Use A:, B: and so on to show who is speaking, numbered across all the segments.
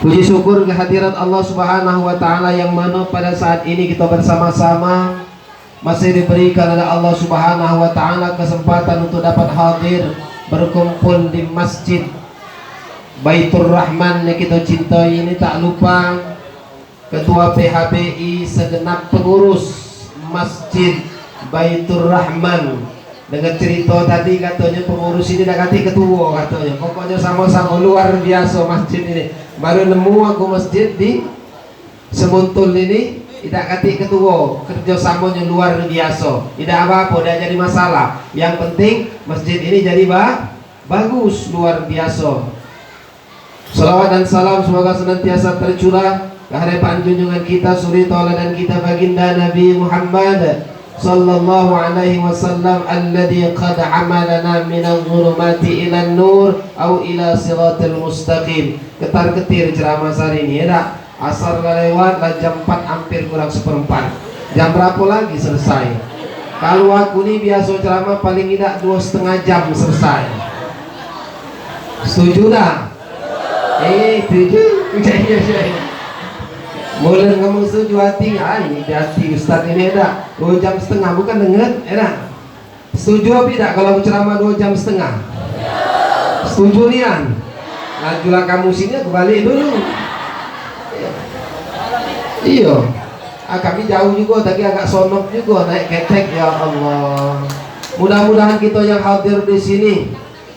A: Puji syukur kehadirat Allah Subhanahu wa Ta'ala yang mana pada saat ini kita bersama-sama masih diberikan oleh Allah Subhanahu wa Ta'ala kesempatan untuk dapat hadir berkumpul di Masjid Baitur Rahman yang kita cintai ini. Tak lupa Ketua PHBI segenap pengurus Masjid Baitur Rahman. Dengan cerita tadi katanya pengurus ini dah kati ketua katanya. Pokoknya sama-sama luar biasa masjid ini. Baru nemu aku masjid di Semuntul ini tidak kati ketua, kerjasamanya luar biasa. Tidak apa-apa, tidak jadi masalah. Yang penting masjid ini jadi bagus, luar biasa. Salawat dan salam semoga senantiasa tercurah ke hadapan junjungan kita suri tauladan kita baginda Nabi Muhammad sallallahu alaihi wasallam alladhi qad amalana minal dhulumati ilan nur au ila siratil mustaqim. Ketar-ketir ceramah hari ini ya. Asar lewat lah jam 4 hampir kurang seperempat. Jam berapa lagi selesai? Kalau aku nih biasa ceramah paling tidak 2,5 jam selesai. Setuju dah? Setuju. Mulai ngomong setuju hati, ini hati Ustaz ini ada 2,5 jam bukan dengar, ada. Setuju apa tidak kalau ceramah 2,5 jam? Setuju Rian? Majulah kamu sini, aku balik dulu. Iya. Kami jauh juga, tapi agak sonok juga naik ketek ya Allah. Mudah-mudahan kita yang hadir di sini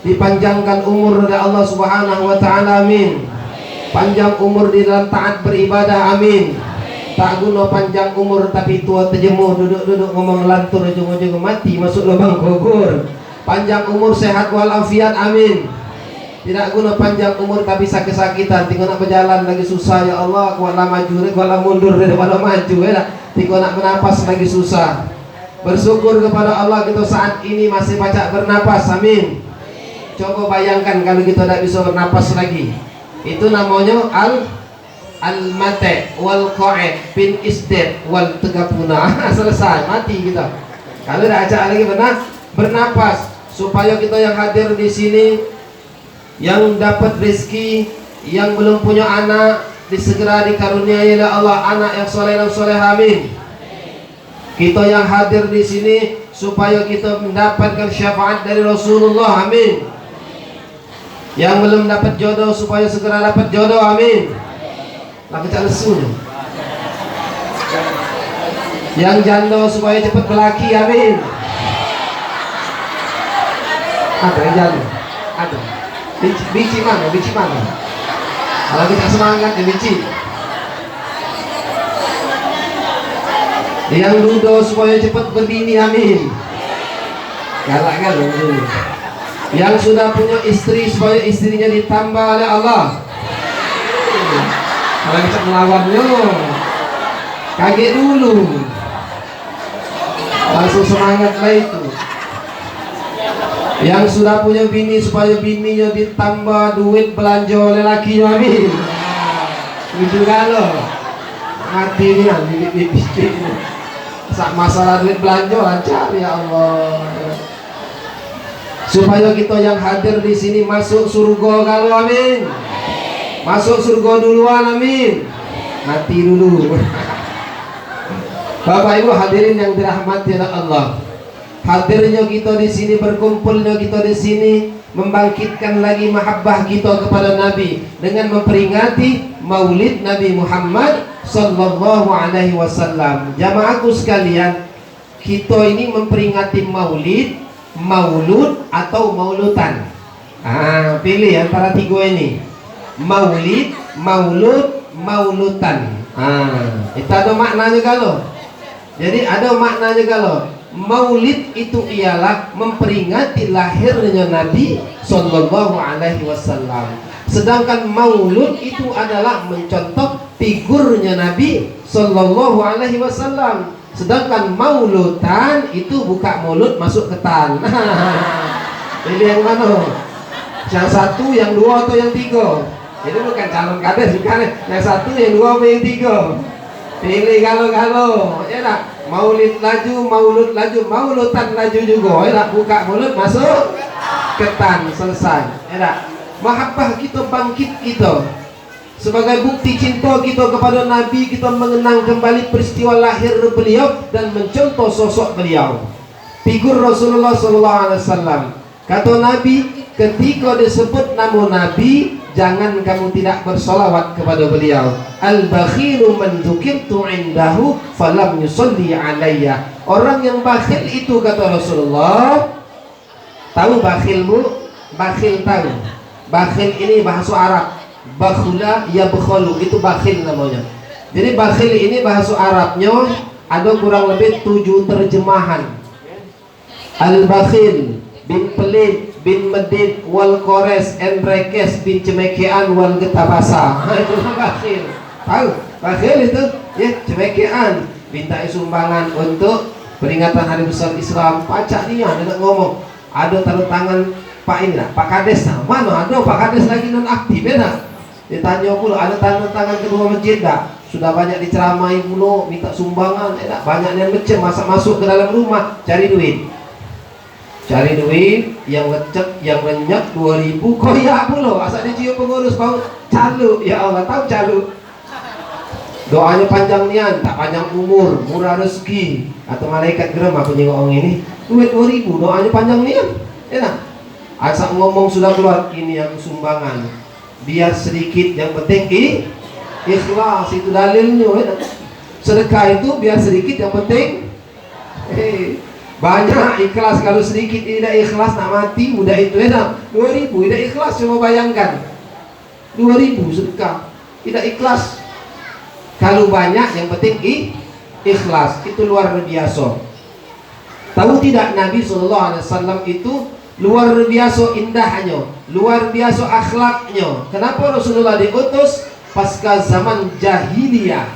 A: dipanjangkan umur oleh Allah Subhanahu wa Ta'ala, amin. Panjang umur di dalam taat beribadah, amin. Tak guna panjang umur tapi tua terjemuh, duduk-duduk ngomong lantur ujung-ujung mati masuk lubang kubur. Panjang umur sehat walafiat, amin. Tidak guna panjang umur tapi sakit-sakitan, tinggal nak berjalan lagi susah ya Allah, kuatlah maju, kuatlah mundur daripada maju ya. Tinggal nak bernapas lagi susah. Bersyukur kepada Allah kita saat ini masih baca bernapas, amin. Coba bayangkan kalau kita tidak bisa bernapas lagi. Itu namanya al-mate wal qa'id bin isdad wal tegapuna. Selesai, mati kita. Kalau tidak ajak lagi bernapas, supaya kita yang hadir di sini yang dapat rezeki, yang belum punya anak disegera dikaruniai oleh Allah anak yang soleh dan soleh, amin. Kita yang hadir di sini supaya kita mendapatkan syafaat dari Rasulullah, amin. Yang belum dapat jodoh supaya segera dapat jodoh, amin. Lah kecak lesu. Yang janda supaya cepat berlaki, amin. Ada yang janda? Ada. Bici mana? Bici mana? Kalau kita semangat ya bici. Yang duda supaya cepat berbini, amin. Galak-galak dulu. Yang sudah punya istri supaya istrinya ditambah oleh Allah. Kalau kita melawannya kaget dulu, langsung semangat lah itu. Yang sudah punya bini supaya bininya ditambah duit belanja oleh lakinya, amin. Itu kalau hatinya bibit-bibit masalah duit belanja lancar ya Allah. Supaya kita yang hadir di sini masuk surga kalau, amin. Masuk surga duluan, amin. Mati dulu. Bapak Ibu hadirin yang dirahmati oleh Allah. Hadirnya kita di sini, berkumpulnya kita di sini membangkitkan lagi mahabbah kita kepada Nabi dengan memperingati Maulid Nabi Muhammad sallallahu alaihi wasallam. Jamaahku sekalian, kita ini memperingati Maulid, Maulud atau Maulutan. Pilih antara tiga ini. Maulid, Maulud, Maulutan. Itu ada maknanya kalau. Jadi ada maknanya kalau. Maulid itu ialah memperingati lahirnya Nabi sallallahu alaihi wasallam. Sedangkan maulud itu adalah mencontoh figurnya Nabi sallallahu alaihi wasallam. Sedangkan maulutan itu buka mulut masuk ketan. Ini yang mana? Yang satu, yang dua atau yang tiga? Ini bukan calon kades bukan. Yang satu, yang dua, atau yang tiga? Pilih kalau ya tak? Maulid laju, maulud laju, maulutan laju juga. Ya tak? Buka mulut masuk ketan, selesai. Ya tak? Mahabbah kita bangkit kita. Sebagai bukti cinta kita kepada Nabi, kita mengenang kembali peristiwa lahir beliau dan mencontoh sosok beliau, figur Rasulullah SAW. Kata Nabi, ketika disebut nama Nabi, jangan kamu tidak bersolawat kepada beliau. Al-bakhilu man dzukirtu indahu falam yusalli alayya. Orang yang bakhil itu, kata Rasulullah, tahu bakhil bu? Bakhil tahu. Bakhil ini bahasa Arab. Bakhula ya bekhalu, itu bakhil namanya. Jadi bakhil ini bahasa Arabnya ada kurang lebih 7 terjemahan. Al-bakhil, bin pelit, bin medit, wal kores, enrekes, bin cemekean, wal getabasa. Itu bakhil. Tahu? Bakhil itu ya cemekean, minta sumbangan untuk peringatan hari besar Islam. Pacak dia nak ngomong. Ada tanda tangan Pak ini lah, Pak Kades. Mana ada Pak Kades lagi non aktif ya? Ditanya pula ada tanda tangan kedua masjid dah. Sudah banyak diceramai pula, minta sumbangan, banyak yang macam masuk ke dalam rumah cari duit. Cari duit yang lecek, yang renyak 2000 koyak pula. Asal dia cium pengurus bau calu. Ya Allah, tahu calu. Doanya panjang nian, tak panjang umur, murah rezeki. Atau malaikat geram aku nyengok orang ini. Duit 2000, doanya panjang nian. Enak. Asal ngomong sudah keluar, ini yang sumbangan. Biar sedikit, yang penting ikhlas, itu dalilnya. Enak. Sedekah itu biar sedikit, yang penting banyak ikhlas. Kalau sedikit tidak ikhlas nak mati udah itu enak. 2000 tidak ikhlas, coba bayangkan 2000 sedekah tidak ikhlas. Kalau banyak yang penting ikhlas, itu luar biasa. Tahu tidak, Nabi SAW itu luar biasa indahnya, luar biasa akhlaknya. Kenapa Rasulullah diutus pasca zaman jahiliyah?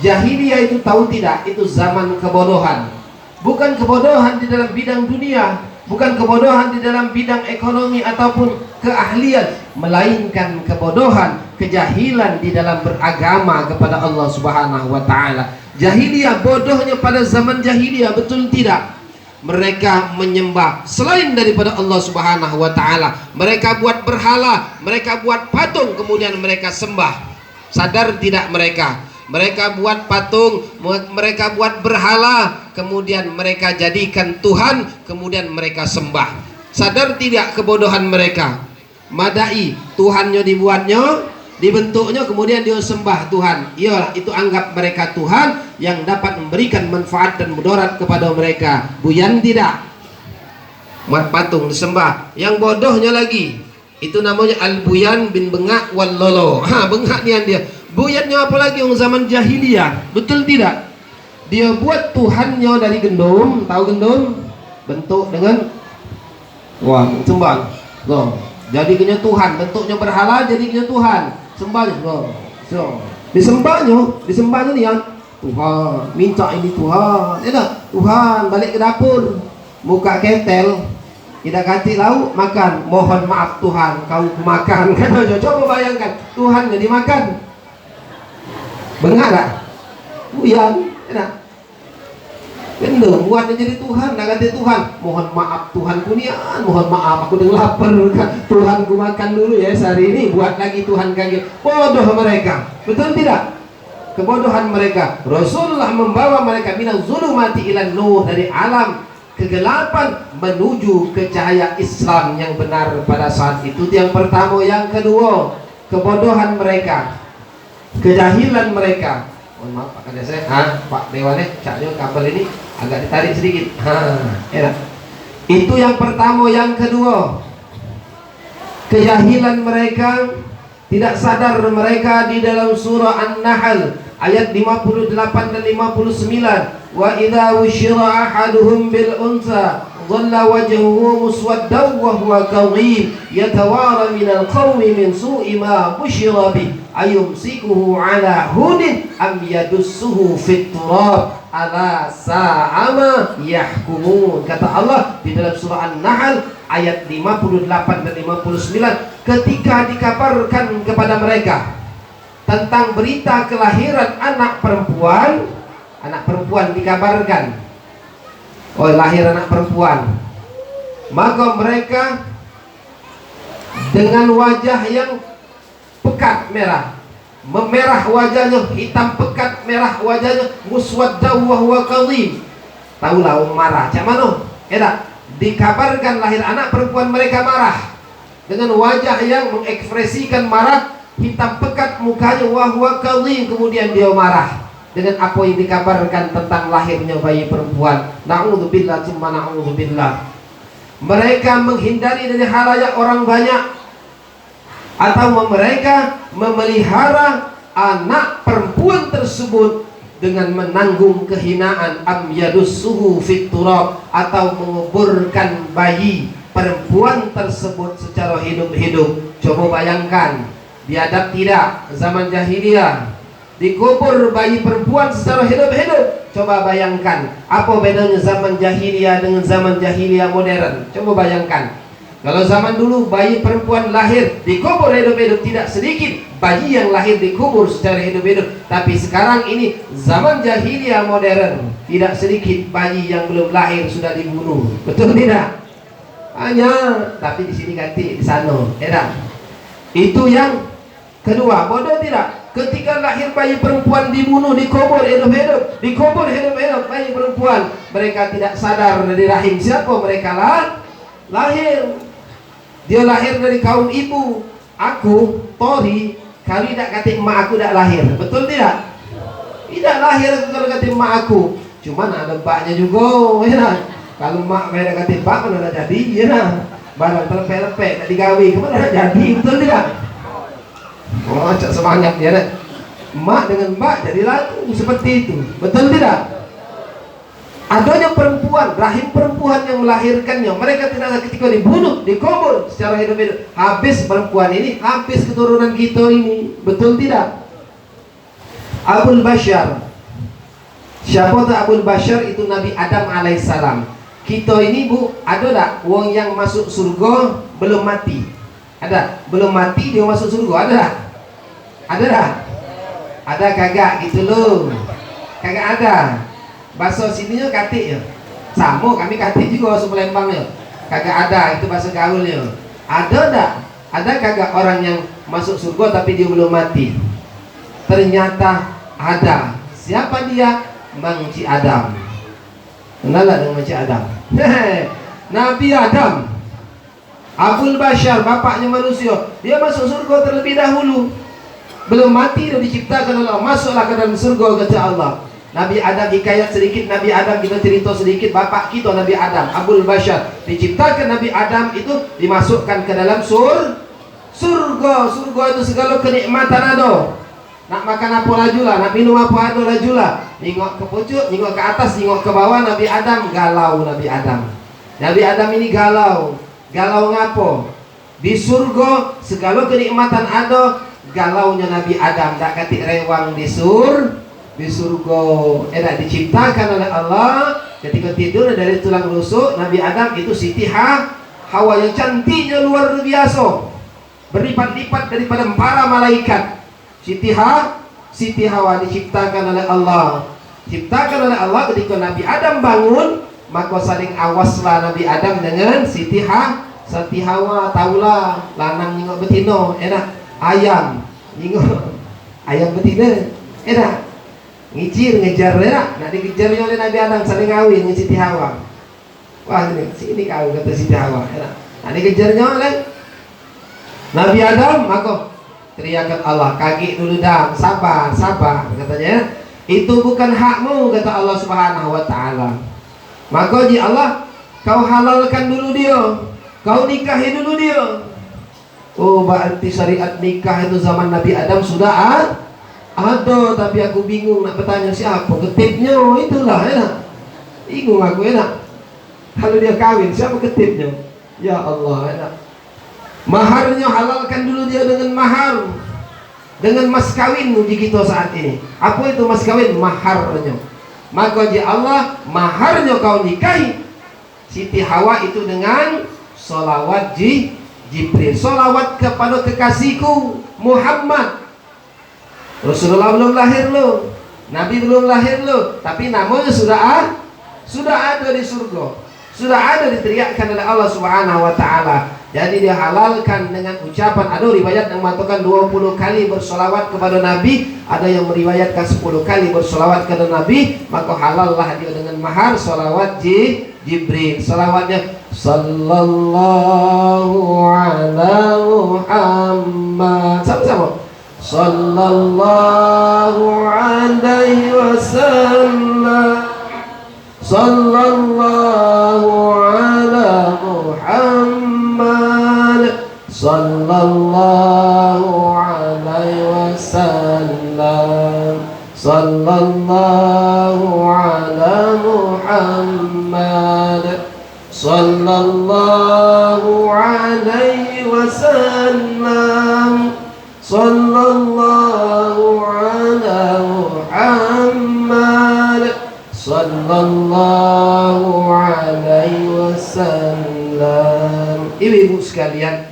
A: Jahiliyah itu tahu tidak, itu zaman kebodohan. Bukan kebodohan di dalam bidang dunia, bukan kebodohan di dalam bidang ekonomi ataupun keahlian, melainkan kebodohan, kejahilan di dalam beragama kepada Allah Subhanahu wa taala. Jahiliyah, bodohnya pada zaman jahiliyah, betul tidak? Mereka menyembah selain daripada Allah Subhanahu wa taala. Mereka buat berhala, mereka buat patung, kemudian mereka sembah. Sadar tidak mereka? Mereka buat patung, mereka buat berhala, kemudian mereka jadikan Tuhan, kemudian mereka sembah. Sadar tidak kebodohan mereka? Madai, Tuhannya dibuatnya, dibentuknya, kemudian dia sembah Tuhan. Iyalah, itu anggap mereka Tuhan yang dapat memberikan manfaat dan mudarat kepada mereka. Buyan tidak? Buat patung disembah. Yang bodohnya lagi, itu namanya al-buyan bin bengak wal lolo. Bengak nian dia. Buyannya apalagi yang zaman jahiliyah, betul tidak? Dia buat Tuhannya dari gendum, tahu gendum? Bentuk dengan sembah. Jadinya Tuhan, bentuknya berhala, jadinya Tuhan. Sembahnya, disembahnya nih yang Tuhan, minta ini Tuhan, Tuhan balik ke dapur, muka ketel, tidak ganti lauk, makan, mohon maaf Tuhan, kau makan. Coba bayangkan, Tuhan jadi makan. Bengar tak? Buyan, enak. Benar, buatnya jadi Tuhan, nak ganti Tuhan. Mohon maaf Tuhan kunian, mohon maaf aku dengar lapar. Tuhan ku makan dulu ya sehari ini, buat lagi Tuhan kaget. Bodoh mereka, betul tidak? Kebodohan mereka. Rasulullah membawa mereka minaz zulumati ilan nur, dari alam kegelapan menuju ke cahaya Islam yang benar pada saat itu. Itu yang pertama. Yang kedua, kebodohan mereka, kejahilan mereka. Mohon maaf Pak Kades, Pak Dewane, caknya kabel ini agak ditarik sedikit. Enak. Itu yang pertama. Yang kedua, kejahilan mereka, tidak sadar mereka di dalam surah An-Nahl ayat 58 dan 59. Wa idza wusyira ahaduhum bil unsa dhalla wajhuhu muswaddan wa huwa kadhib yatawara minal qawmi min su'i ma busyira bih ayumsikuhu ala hunin am yadussuhu fit turab ala sa'ama yahkumun. Kata Allah di dalam surah An-Nahl ayat 58 dan 59, ketika dikabarkan kepada mereka tentang berita kelahiran anak perempuan dikabarkan, lahir anak perempuan, maka mereka dengan wajah yang pekat merah, memerah wajahnya, hitam pekat merah wajahnya, muswaddaw wa huwa kadhim. Taulah orang marah, cak mano? Dikabarkan lahir anak perempuan mereka marah dengan wajah yang mengekspresikan marah, hitam pekat mukanya, wa huwa kadhim, kemudian dia marah dengan apa yang dikabarkan tentang lahirnya bayi perempuan. Na'udzubillah tsumma na'udzubillah. Mereka menghindari dari halayak orang banyak, atau mereka memelihara anak perempuan tersebut dengan menanggung kehinaan, am yadussuhu fit turab, atau menguburkan bayi perempuan tersebut secara hidup-hidup. Coba bayangkan, biadab tidak zaman jahiliyah dikubur bayi perempuan secara hidup-hidup. Coba bayangkan apa bedanya zaman jahiliyah dengan zaman jahiliyah modern. Coba bayangkan, kalau zaman dulu bayi perempuan lahir dikubur hidup-hidup, tidak sedikit bayi yang lahir dikubur secara hidup-hidup. Tapi sekarang ini zaman jahiliyah modern, tidak sedikit bayi yang belum lahir sudah dibunuh. Betul tidak? Hanya, tapi di sini ganti di sana. Itu yang kedua. Bodoh tidak? Ketika lahir bayi perempuan dibunuh, dikubur hidup-hidup, dikubur hidup-hidup bayi perempuan. Mereka tidak sadar dari rahim siapa mereka lahir. Dia lahir dari kaum ibu. Aku, Tori, kali tidak kata emak aku tidak lahir. Betul tidak? Tidak lahir kalau kata emak aku. Cuman ada mbaknya juga, ya. Kalau emak mereka kata mbak mana ada jadi, ya. Barang terlepek-lepek tak digawe, kemana ada jadi, betul tidak? Oh, cak semangat ya. Emak dengan mbak jadi lagu seperti itu. Betul tidak? Adanya perempuan, rahim perempuan yang melahirkannya, mereka tidak ketika dibunuh, dikubur secara hidup-hidup. Habis perempuan ini, habis keturunan kita ini. Betul tidak? Abul Bashar. Siapa tu Abul Bashar? Itu Nabi Adam alaihissalam. Kita ini bu, ada tak wong yang masuk surga belum mati? Ada? Belum mati dia masuk surga, ada tak? Ada tak? Ada kagak gitu loh. Kagak ada. Bahasa sininya katik ya. Sama kami katik juga bahasa Palembangnya. Kagak ada, itu bahasa gaulnya. Ada tak? Ada kagak orang yang masuk surga tapi dia belum mati? Ternyata ada. Siapa dia? Mang Cik Adam. Kenal tak dengan Cik Adam? Nabi Adam, Abul Bashar, bapaknya manusia. Dia masuk surga terlebih dahulu. Belum mati dia diciptakan oleh Allah. Masuklah ke dalam surga kata Allah. Nabi Adam, hikayat sedikit Nabi Adam, kita cerita sedikit bapak kita Nabi Adam, Abul Bashar. Diciptakan Nabi Adam itu dimasukkan ke dalam surga. Surga itu segala kenikmatan ada. Nak makan apa lajulah, nak minum apa ada lajulah. Nengok ke pucuk, nengok ke atas, nengok ke bawah. Nabi Adam galau. Nabi Adam ini galau. Galau ngapo? Di surga segala kenikmatan ada, galaunya Nabi Adam tak katik rewang di surga. Diciptakan oleh Allah ketika tidur dari tulang rusuk. Nabi Adam itu Siti Hawa yang cantiknya luar biasa, berlipat-lipat daripada para malaikat. Siti Hawa diciptakan oleh Allah. Diciptakan oleh Allah ketika Nabi Adam bangun, maka saling awaslah Nabi Adam dengan Siti Hawa. Taulah lanang nyingok betina, ayam nyingok ayam betina, ngejar ya, nak dikejar oleh Nabi Adam, saling ngawin dengan Siti Hawa. Wah sini kau kata Siti Hawa, nak dikejarnya oleh Nabi Adam, maka teriakan Allah, kaki dulu dam, sabar katanya. Itu bukan hakmu kata Allah Subhanahu wa taala. Maka di Allah, kau halalkan dulu dia, kau nikahi dulu dia. Oh, berarti syariat nikah itu zaman Nabi Adam sudah ada, tapi aku bingung nak bertanya siapa ketipnya. Itulah bingung aku kalau dia kawin siapa ketipnya? Ya Allah, maharnya halalkan dulu dia dengan mahar, dengan mas kawin di kita saat ini. Apa itu mas kawin? Maharnya. Maka di Allah, maharnya kau nikahi Siti Hawa itu dengan solawat Jibril, solawat kepada kekasihku Muhammad. Rasulullah belum lahir Nabi belum lahir tapi namanya sudah ada di surga. Sudah ada diteriakkan oleh Allah Subhanahu wa taala. Jadi dia halalkan dengan ucapan. Ada riwayat yang mengatakan 20 kali bersolawat kepada Nabi, ada yang meriwayatkan 10 kali bersolawat kepada Nabi, maka halallah dia dengan mahar solawat Jibril. Solawatnya sallallahu ala Muhammad. Sama-sama. Sallallahu alaihi wasallam. Sallallahu ala Muhammad. Sallallahu alaihi wasallam. Sallallahu ala Muhammad. Sallallahu alaihi wasallam. Sallallahu ala Muhammad. Sallallahu alaihi wasallam. Ibu-ibu sekalian,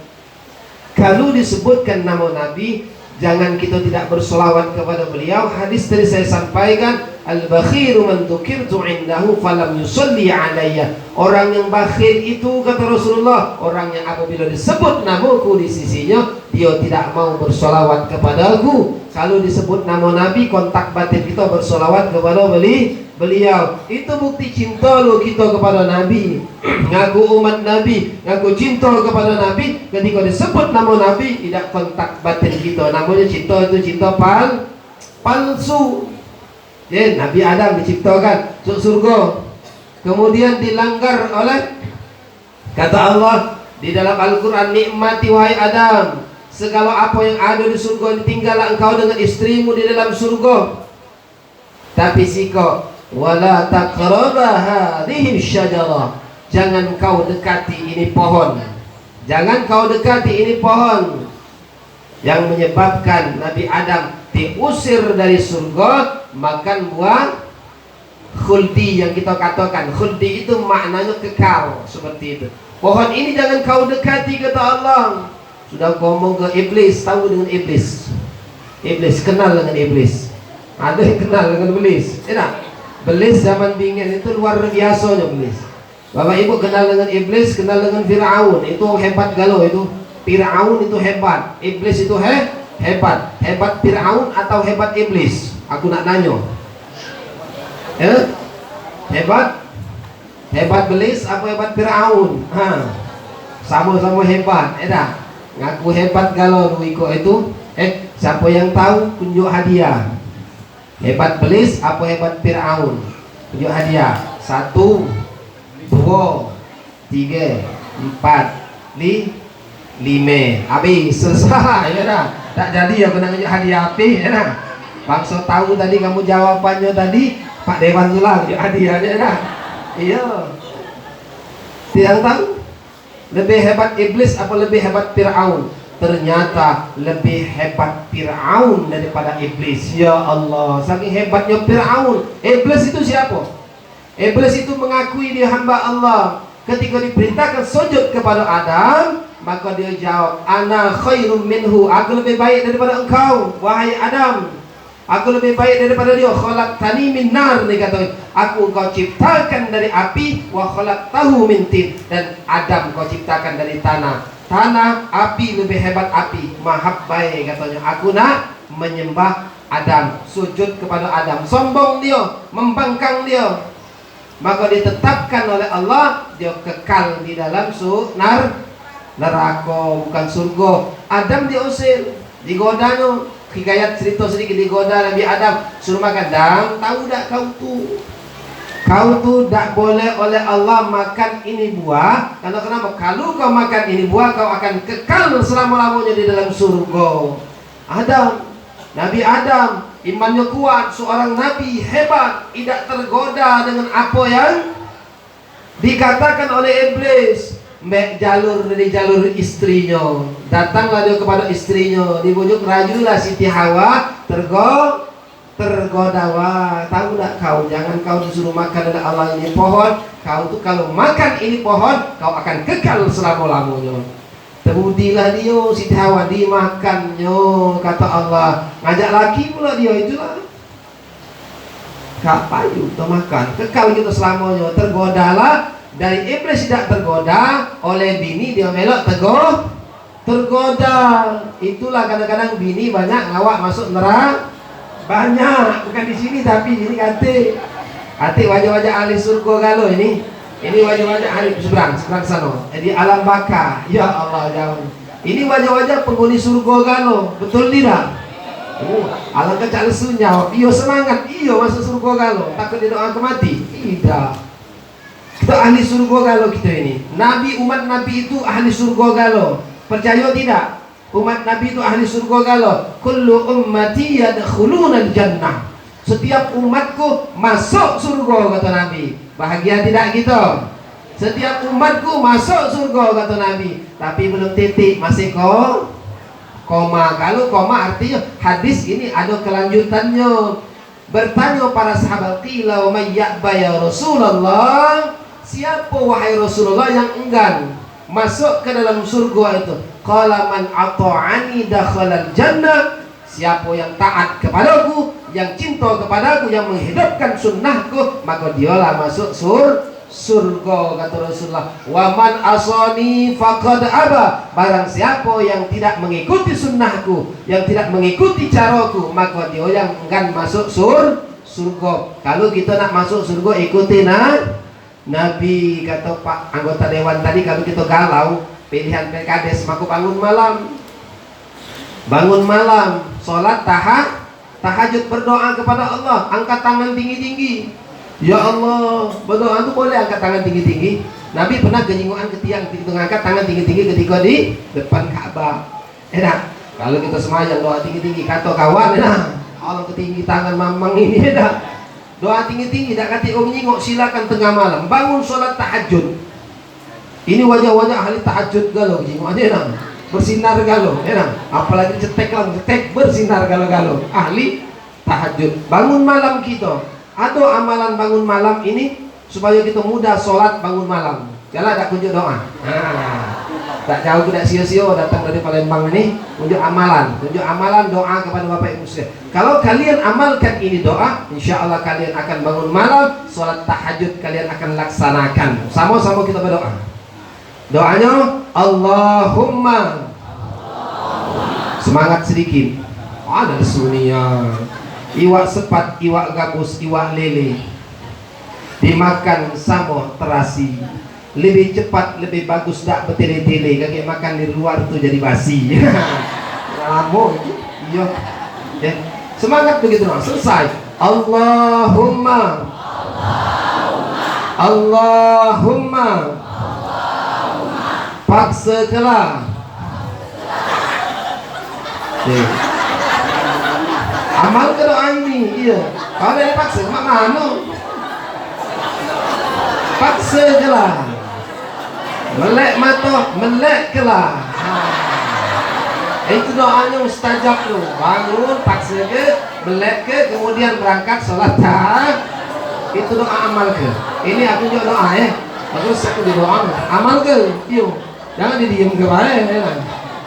A: kalau disebutkan nama Nabi, jangan kita tidak bersolawat kepada beliau. Hadis tadi saya sampaikan, al-bakhiru man dzukirtu indahu falam yusalli alayya. Orang yang bakhil itu, kata Rasulullah, orang yang apabila disebut namaku di sisinya, dia tidak mau bersolawat kepadaku. Kalau disebut nama Nabi, kontak batin kita bersolawat kepada beliau. Itu bukti cinta lo kita kepada Nabi. Ngaku umat Nabi, ngaku cinta kepada Nabi. Ketika disebut nama Nabi, tidak kontak batin kita. Namanya cinta itu cinta palsu. Ya, Nabi Adam diciptakan masuk surga, kemudian dilanggar oleh, kata Allah di dalam Al-Quran, nikmati wahai Adam segala apa yang ada di surga, ditinggallah engkau dengan istrimu di dalam surga. Tapi siko wala taqraba hadhihi syajarah, jangan kau dekati ini pohon, jangan kau dekati ini pohon. Yang menyebabkan Nabi Adam diusir dari surga, makan buah khuldi. Yang kita katakan khuldi itu maknanya kekal, seperti itu. Pohon ini jangan kau dekati, kata Allah. Sudah ngomong ke iblis, tahu dengan iblis. Iblis, kenal dengan iblis. Ada yang kenal dengan iblis, enak. Iblis zaman dingin itu luar biasanya iblis. Bapak Ibu kenal dengan iblis, kenal dengan Fir'aun, itu hebat galau itu. Fir'aun itu hebat, iblis itu hebat. Hebat Fir'aun atau hebat iblis? Aku nak nanya. Hebat iblis apa hebat Fir'aun? Sama-sama hebat, ngaku hebat kalau Wiko itu. Siapa yang tahu tunjuk hadiah. Hebat iblis apa hebat Fir'aun? Tunjuk hadiah. 1, 2, 3, 4, 5. Habis, selesai, ya dah. Tak jadi ya kena tunjuk hadiah api, ya dah. Bangsa tahu tadi kamu jawabannya tadi, Pak Dewan Tulang tunjuk hadiah, ya dah. Iya. Tidak tahu lebih hebat iblis apa lebih hebat Fir'aun? Ternyata lebih hebat Fir'aun daripada iblis. Ya Allah, saking hebatnya Fir'aun. Iblis itu siapa? Iblis itu mengakui dia hamba Allah. Ketika diperintahkan sujud kepada Adam, maka dia jawab, ana khairum minhu, aku lebih baik daripada engkau wahai Adam. Aku lebih baik daripada dia. Khalaqtani min nar, dia kata, aku kau ciptakan dari api, wa khalaqtahu min tin, dan Adam kau ciptakan dari tanah. Tanah, api, lebih hebat api. Mahabbai, katanya, aku nak menyembah Adam, sujud kepada Adam. Sombong dia, membangkang dia. Maka ditetapkan oleh Allah, dia kekal di dalam neraka, bukan surga. Adam diusir, digodanya. Hikayat cerita sedikit, digoda Nabi Adam, suruh makan. Dan tahu tak kau tu tak boleh oleh Allah makan ini buah. Karena kenapa? Kalau kau makan ini buah, kau akan kekal selama-lamanya di dalam surga. Adam, Nabi Adam, imannya kuat, seorang nabi hebat, tidak tergoda dengan apa yang dikatakan oleh iblis. Mbak jalur dari jalur istrinya, datanglah dia kepada istrinya, dibujuk rajulah Siti Hawa, tergoda. Wah, tahu tak kau, jangan kau disuruh makan dari Allah ini pohon. Kau tuh kalau makan ini pohon, kau akan kekal selama-lamanya. Terudilah dia Siti Hawa, dimakannya, kata Allah. Ngajak laki pula dia, itulah kak payu, kita makan, kekal kita selamanya. Tergodalah Dari iblis tidak tergoda, oleh bini dia melok tergoda. Itulah kadang-kadang bini banyak ngawak masuk neraka. Banyak, bukan di sini tapi ini kate wajah-wajah ahli surga galau ini. Ini wajah-wajah ahli seberang sana. Di alam baka. Ya Allah jauh. Ini wajah-wajah penghuni surga galau. Betul tidak? Alangkah cak lesunya. Iyo semangat, iyo masuk surga galau. Takut dia doa mati? Tidak. Kita ahli surga galau kita ini. Nabi, umat Nabi itu ahli surga galau. Percaya tidak? Umat Nabi itu ahli surga galau. Kullu ummati yadkhuluna al-jannah. Setiap umatku masuk surga, kata Nabi. Bahagia tidak gitu? Setiap umatku masuk surga, kata Nabi. Tapi belum titik, masih koma. Kalau koma artinya hadis ini ada kelanjutannya. Bertanya para sahabat, qila wa may ya'ba ya Rasulullah, siapa wahai Rasulullah yang enggan masuk ke dalam surga itu? Qala man ata'ani dakhalal jannah. Siapa yang taat kepadaku, yang cinta kepadaku, yang menghidupkan sunnahku, maka dialah masuk surga, kata Rasulullah. Wa man asani faqad aba. Barang siapa yang tidak mengikuti sunnahku, yang tidak mengikuti caraku, maka dia yang enggan masuk surga. Kalau kita nak masuk surga, ikuti Nabi. Kata Pak anggota dewan tadi, kalau kita galau pilihan PKD, maka bangun malam, sholat tahajud, berdoa kepada Allah, angkat tangan tinggi-tinggi. Ya Allah, berdoa itu boleh angkat tangan tinggi-tinggi. Nabi pernah kenyinguan ke tiang, kita angkat tangan tinggi-tinggi ketika di depan Ka'bah. Enak. Kalau kita semayang doa tinggi-tinggi, kata kawan, enak. Allah ketinggi tangan mamang ini, enak. Doa tinggi-tinggi, tak kata nyingok, silakan tengah malam bangun sholat tahajud. Ini wajah-wajah ahli tahajud galau, nyingok aja enak. Bersinar galau, enak. Apalagi cetek bersinar galau, ahli tahajud. Bangun malam kita. Ada amalan bangun malam ini supaya kita mudah sholat bangun malam. Kalau ada kunjuk doa. Tak jauh, tidak sia-sia datang dari Palembang ini. Kunjuk amalan doa kepada Bapak Ibu sekalian. Kalau kalian amalkan ini doa, insya Allah kalian akan bangun malam, sholat tahajud kalian akan laksanakan. Sama-sama kita berdoa. Doanya Allahumma. Semangat sedikit. Ada sunia. Iwak sepat, iwak gabus, iwak lele dimakan sama terasi. Lebih cepat, lebih bagus tak bertele-tele. Kakek makan di luar itu jadi basi. Lama itu. Iya. Ya. Semangat begitu dong. Selesai. Allahumma. Allahumma. Paksakanlah. Amal ke doa ini, iya. Kalau dari paksa, mak mana? Paksa je lah. Melek mata, melek ke lah. Itu doanya mustajab tu. Bangun, paksa ke, melek ke, kemudian berangkat sholat itu doa amal ke. Ini aku juga doa ya. Terus aku di doa amal ke, iya. Jangan didiam ke baik.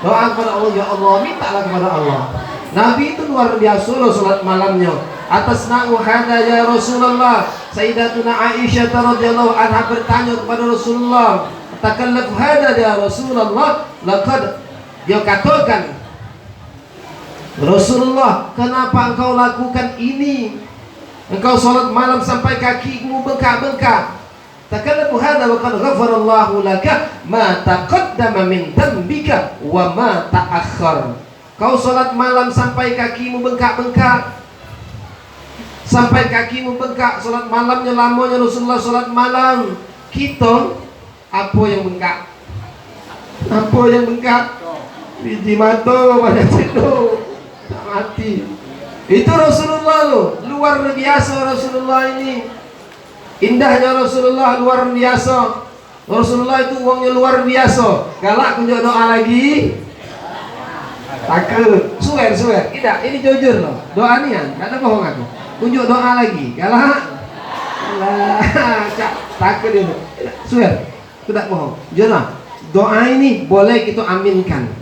A: Doa kepada Allah, ya Allah, mintalah kepada Allah. Nabi itu luar biasa loh salat malamnya. Atas na'u hada ya Rasulullah. Sayyidatuna Aisyah radhiyallahu anha bertanya kepada Rasulullah, takallaf hada ya Rasulullah. Laqad, dia katakan, Rasulullah, kenapa engkau lakukan ini? Engkau salat malam sampai kakimu bengkak-bengkak. Takallafu hada wa qad ghafarallahu laka ma taqaddama min dhanbika wa ma ta'akhkhar. Kau sholat malam sampai kakimu bengkak-bengkak. Sampai kakimu bengkak. Sholat malamnya lamanya Rasulullah sholat malam. Kita apa yang bengkak? Apa yang bengkak? Biji mata pada tidur tak mati. Itu Rasulullah loh. Luar biasa Rasulullah ini. Indahnya Rasulullah luar biasa. Rasulullah itu uangnya luar biasa. Galak kunjuk doa lagi. Takut, suwer. Tidak, ini jujur loh. Doa ni kan, tak ada bohong aku. Tunjuk doa lagi. Galak. Takut itu. Suwer, tidak bohong. Jujur. Doa ini boleh kita aminkan.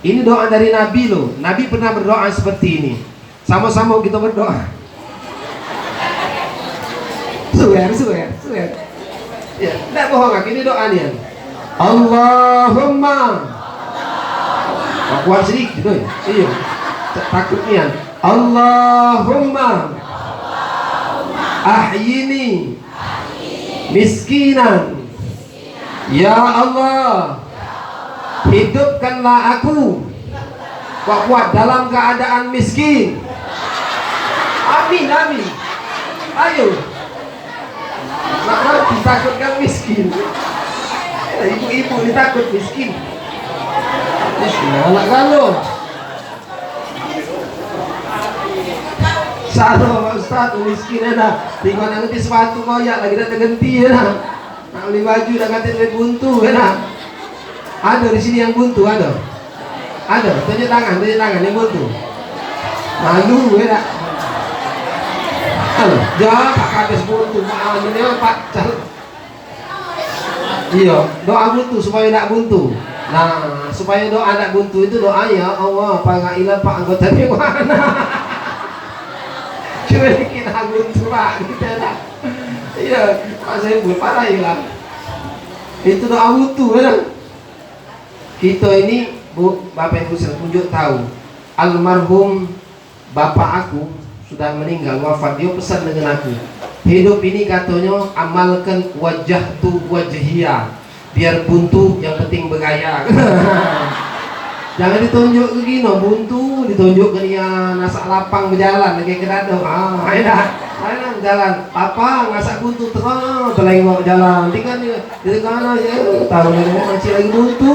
A: Ini doa dari Nabi loh. Nabi pernah berdoa seperti ini. Sama-sama kita berdoa. Suwer. Ya, tidak bohong, ini doa nih. Allahumma. Kuat sedikit doy. Iya. Takut nian. Allahumma ahyini miskinan. Ya Allah, hidupkanlah aku kuat dalam keadaan miskin. Amin, amin. Ayo. Nak mati takutkan miskin. Ibu-ibu ditakut miskin. Anak galau. Satu Pak Ustaz miskin dah. Tinggal nak ganti sepatu koyak lagi dah ganti dah. Nak beli baju dah ganti duit buntu dah. Ada di sini yang buntu ada. Ada, tunjuk tangan yang buntu. Malu dah. Halo, jangan Pak Kades buntu. Ini Pak. Iya, doa buntu supaya tak buntu. Nah, supaya doa tak buntu itu doa ya Allah, pangailah Pak anggota dewan. Cuma kita buntu Pak, kita tak. Iya, Pak saya boleh parah ya. Itu doa buntu kan. Kita ini Bapak Ibu tunjuk tahu, almarhum bapak aku sudah meninggal wafat, dia pesan dengan aku, hidup ini katanya amalkan wajah tu wajahia, biar buntu yang penting bergaya. Jangan ditunjuk ke gini buntu, ditunjuk ke dia nasak lapang berjalan lagi ke dado. Enak jalan apa ngasak buntu terus telengok jalan tinggal di kana ya tahu masih lagi buntu.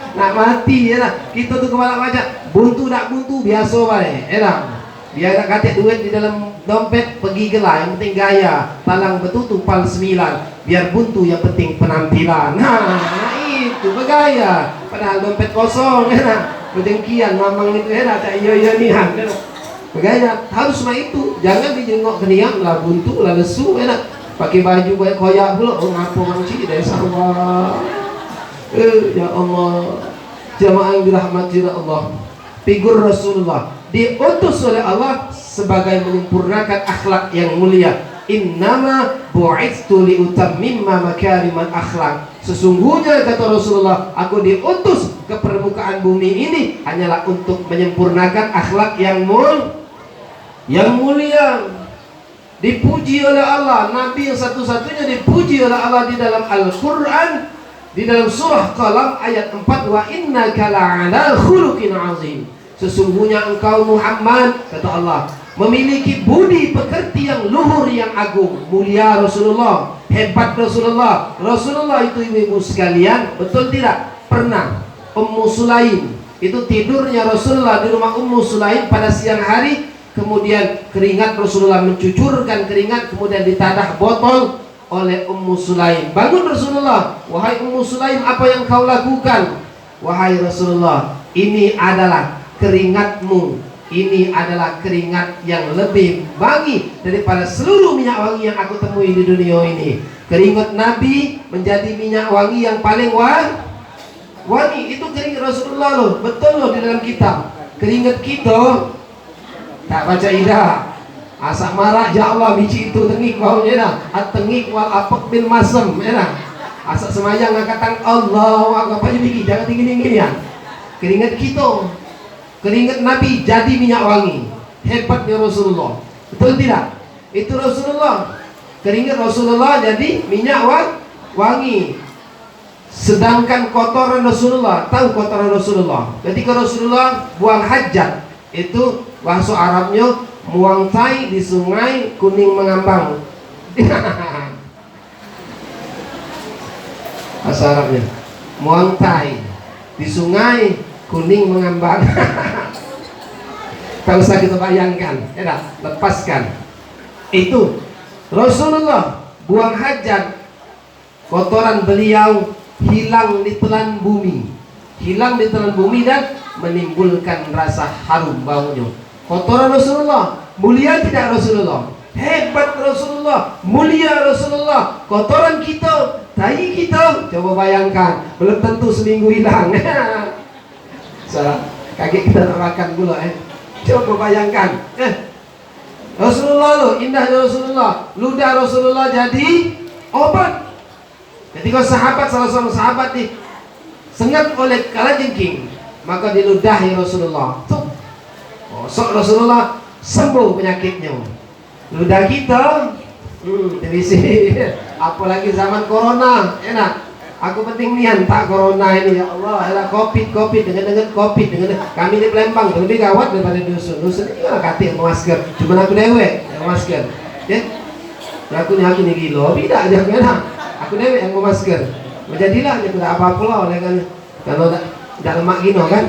A: Nak mati ya lah. Kita tuh kepala baca buntu tak buntu biasa baik enak. Biar tak katik duit di dalam dompet pergi gelah, yang penting gaya. Talang betul pal 9, biar buntu yang penting penampilan. Nah itu bergaya. Padahal dompet kosong enak. Berdengkian mamang itu enak. Tak iya nihan bergaya. Harus mah itu. Jangan dijengok keniang lah buntu lah lesu enak. Pakai baju baik koyak pula. Oh ngapa mangci dari sawah. Ya Allah, jamaah yang dirahmati Allah, figur Rasulullah diutus oleh Allah sebagai menyempurnakan akhlak yang mulia. Innama bu'itstu liutammimma makarimal akhlak. Sesungguhnya kata Rasulullah, aku diutus ke permukaan bumi ini hanyalah untuk menyempurnakan akhlak yang mulia. Dipuji oleh Allah, Nabi yang satu-satunya dipuji oleh Allah di dalam Al-Quran. Di dalam surah Qalam ayat 4, wa innaka la'ala khuluqin azim. Sesungguhnya engkau Muhammad kata Allah memiliki budi pekerti yang luhur yang agung. Mulia Rasulullah, hebat Rasulullah. Rasulullah itu ibu-ibu sekalian, betul tidak? Pernah Ummu Sulaim itu tidurnya Rasulullah di rumah Ummu Sulaim pada siang hari, kemudian keringat Rasulullah mencucurkan keringat, kemudian ditadah botol oleh Ummu Sulaim. Bangun Rasulullah, wahai Ummu Sulaim, apa yang kau lakukan? Wahai Rasulullah, ini adalah keringatmu, ini adalah keringat yang lebih wangi daripada seluruh minyak wangi yang aku temui di dunia ini. Keringat Nabi menjadi minyak wangi yang paling wangi. Itu keringat Rasulullah loh, betul loh di dalam kitab. Keringat kita tak baca idah. Asak marah ya Allah biji itu tengik baunya dah. At-tengik wal apek bin masem ya. Asak semayang angkatan Allah apa aja bikin jangan tinggi-tinggi ya. Keringat kita, keringat Nabi jadi minyak wangi. Hebatnya Rasulullah. Betul tidak? Itu Rasulullah. Keringat Rasulullah jadi minyak wangi. Sedangkan kotoran Rasulullah, tahu kotoran Rasulullah? Ketika Rasulullah buang hajat, itu bahasa Arabnya muang tai di sungai kuning mengambang. Bahasa Arabnya muang tai di sungai kuning mengambang. Tak usah kita bayangkan, ya, lepaskan. Itu Rasulullah buang hajat, kotoran beliau hilang di telan bumi, dan menimbulkan rasa harum baunya. Kotoran Rasulullah, mulia tidak Rasulullah? Hebat Rasulullah, mulia Rasulullah. Kotoran kita, tai kita, coba bayangkan, belum tentu seminggu hilang. Salah, kaget kita nak makan gula Coba bayangkan Rasulullah loh, indahnya Rasulullah. Ludah Rasulullah jadi obat. Ketika sahabat, salah seorang sahabat disengat oleh kalajengking, maka diludahi Rasulullah. Tuh, sok Rasulullah sembuh penyakitnya. Ludah kita, terisi. Apalagi zaman corona, enak. Aku penting nian tak corona ini, ya Allah. Elah covid dengan covid dengan kami di Palembang lebih gawat daripada dusun. Dusun ini kan katik masker, cuma aku dewek yang masker. Ya, aku nih gilo, tidak aja kan? Aku dewek yang masker. Jadilah dia tidak apa-apa lah oleh kan kalau tidak lemak gino kan.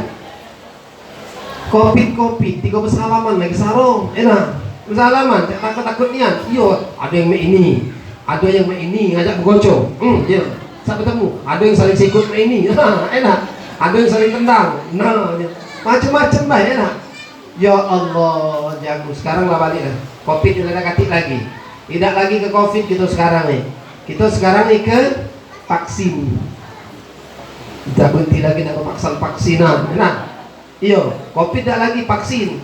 A: Covid tiga bersalaman lagi sarung, enak. Bersalaman, takut nian. Iyo, ada yang ini, ngajak bergocong. Ya. Saat bertemu, ada yang saling sikut ini, enak. Ada yang saling tendang, macam-macam lah, enak. Ya Allah, jago. Sekarang lah balik lah. Covid tidak ada katik lagi. Tidak lagi ke Covid kita sekarang nih. Kita sekarang nih ke vaksin. Tidak berhenti lagi nak paksa vaksinan, enak. Iyo, Covid tidak lagi vaksin.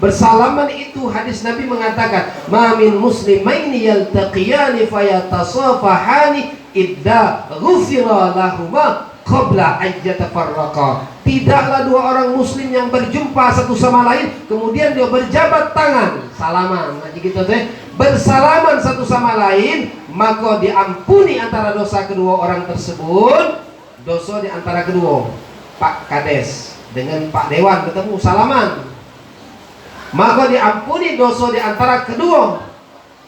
A: Bersalaman itu hadis Nabi mengatakan, "Ma min muslimaini yaltaqiyani fayatasafahani idza ghufira lahuma qabla an yatafarraqa." Tidaklah dua orang muslim yang berjumpa satu sama lain kemudian dia berjabat tangan, salaman. Jadi kita bersalaman satu sama lain, maka diampuni antara dosa kedua orang tersebut. Dosa di antara kedua, Pak Kades dengan Pak Dewan ketemu salaman, maka diampuni dosa di antara kedua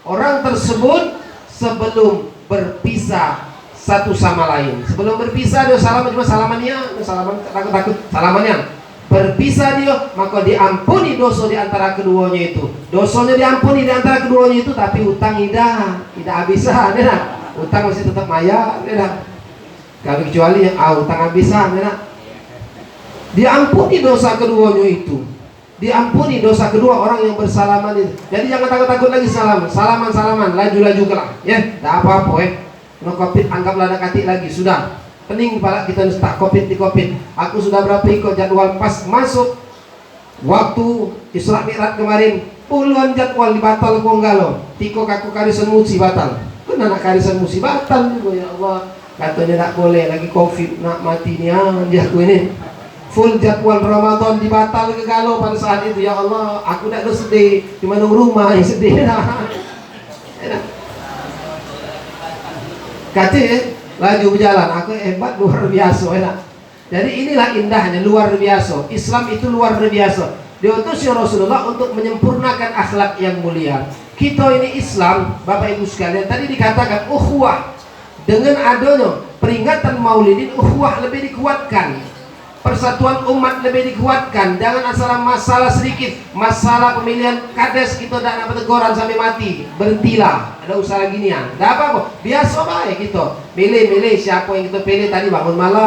A: orang tersebut sebelum berpisah satu sama lain. Sebelum berpisah dia salaman, cuma salamannya, salaman takut salamannya. Berpisah dia, maka diampuni dosa di antara keduanya itu. Dosanya diampuni di antara keduanya itu, tapi utang tidak habisan, ya. Utang masih tetap maya, ya. Kalau kecuali utang habisan, ya. Diampuni dosa keduanya itu. Diampuni dosa kedua orang yang bersalaman itu. Jadi jangan takut-takut lagi salaman, laju-laju lah, ya. Tak apa-apa, no Covid anggaplah ada katik lagi, sudah. Pening kepala kita tak Covid di Covid. Aku sudah berapa ikut jadwal pas masuk waktu Isra Mi'raj kemarin, puluhan jadwal dibatal konggalo. Tiko kaku karisan musi batal. Kena nak karisan musi batal juga, ya Allah. Katanya tak boleh lagi Covid, nak mati ni aku ini. Full jadwal Ramadan dibatal ke galau pada saat itu, ya Allah. Aku tak ada sedih di mana rumah yang sedih. Kata laju berjalan, aku hebat luar biasa, enak. Jadi inilah indahnya, luar biasa. Islam itu luar biasa. Diutus Rasulullah untuk menyempurnakan akhlak yang mulia. Kita ini Islam, Bapak Ibu sekalian, tadi dikatakan ukhuwah. Dengan adanya peringatan Maulidin, ukhuwah lebih dikuatkan. Persatuan umat lebih dikuatkan. Jangan asal masalah sedikit, masalah pemilihan kades kita tak dapat teguran sampai mati, berhentilah. Ada usaha ginian, tak apa-apa, biasa baik kita milih siapa yang kita pilih tadi bangun malam.